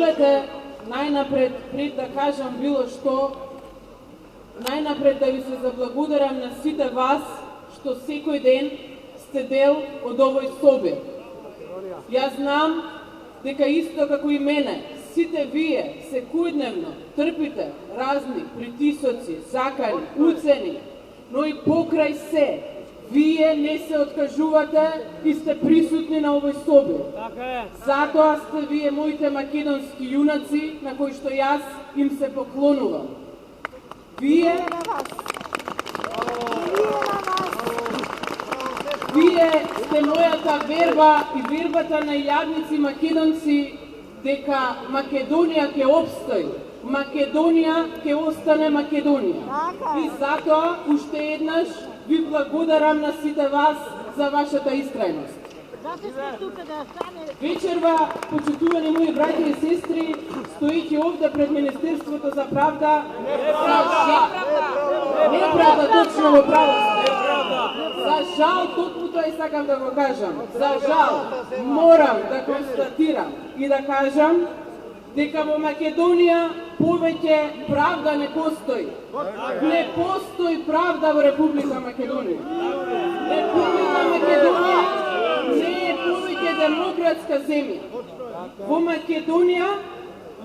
Дозволете најнапред, пред да кажам било што, најнапред да ви се заблагодарам на сите вас што секој ден сте дел од овој соби. Јас знам дека исто како и мене, сите вие секојдневно трпите разни притисоци, закани, уцени, но и покрај се, вие не се откажувате и сте присутни на овој соби. Затоа сте вие моите македонски јунаци на кои што јас им се поклонувам. Вие сте мојата верба и вербата на јадници македонци дека Македонија ќе обстои. Македонија ќе остане Македонија. И затоа, уште еднаш, ви благодарам на сите вас за вашата истрајност. Вечерва, почитувани мои браќа и сестри, стоиќи овде пред Министерството за правда, неправда, точно во право. За жал, токму тоа и сакам да го кажам. За жал, морам да констатирам и да кажам дека во Македонија повеќе правда не постои. Не постои правда во Република Македонија. Република Македонија не е повеќе демократска земја. Во Македонија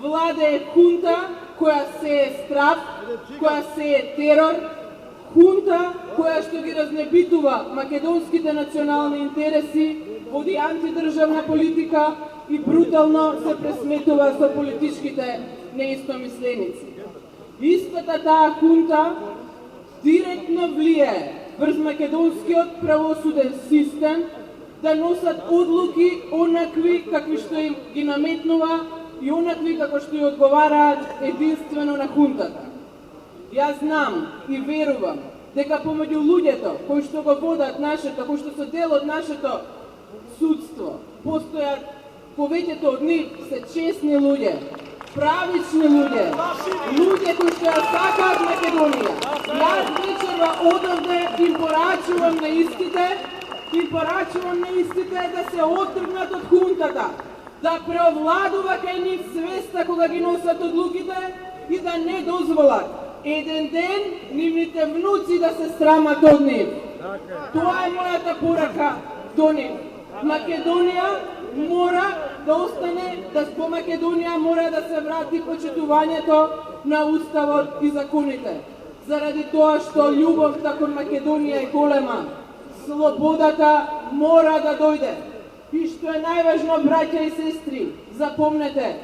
владее хунта која се е страв, која се е терор, хунта која што ги разнебитува македонските национални интереси, води антидржавна политика и брутално се пресметува со политичките неистомисленици. Истата таа хунта директно влие врз македонскиот правосуден систем да носат одлуки онакви какви што им ги наметнува и онакви како што ја одговараат единствено на хунтата. Јас знам и верувам дека помеѓу луѓето кои што го водат нашето, кои што се дел од нашето судство, постојат повеќето од нив се честни луѓе, правични луѓе, луѓе кои што ја сакаат Македонија. Јас вечерва одовде им порачувам на истите да се отргнат од хунтата, да преовладува кај нив свеста кога ги носат одлуките и да не дозволат еден ден нивните внуци да се срамат од нив. Тоа е мојата порака до нив. Македонија мора да остане, по Македонија мора да се врати почитувањето на уставот и законите. Заради тоа што љубовта кон Македонија е голема, слободата мора да дојде. И што е најважно, браќа и сестри, запомнете,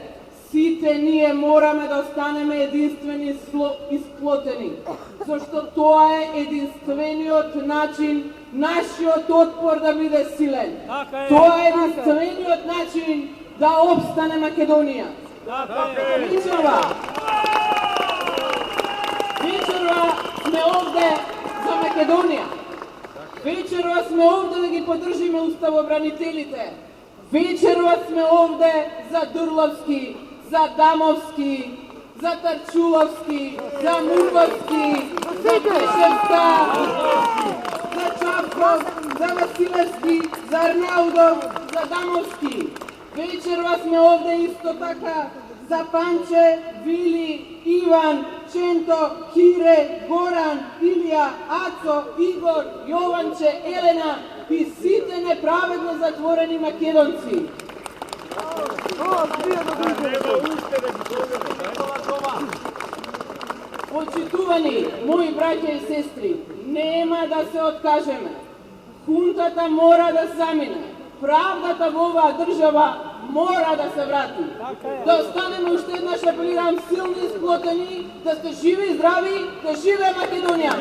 сите ние мораме да останеме единствени и сплотени, зашто тоа е единствениот начин нашиот отпор да биде силен. Тоа е единствениот начин да обстане Македонија. Вечерва сме овде за Македонија. Вечерва сме овде да ги поддржиме уставобранителите. Вечерва сме овде за Дурловски, за Дамовски, за Тарчуловски, за Муковски, за Пешевска, за Чапков, за Василевски, за Арнаудов, за Дамовски. Вечерва сме овде исто така за Панче, Вили, Иван, Ченто, Кире, Горан, Илија, Ацо, Игор, Јованче, Елена и сите неправедно затворени македонци. Почитувани мои браќа и сестри, нема да се откажеме. Хунтата мора да замине. Правдата во оваа држава мора да се врати. Да останеме уште еднаш, апелирам, силни и сплотени, да сте живи и здрави, да живее Македонија!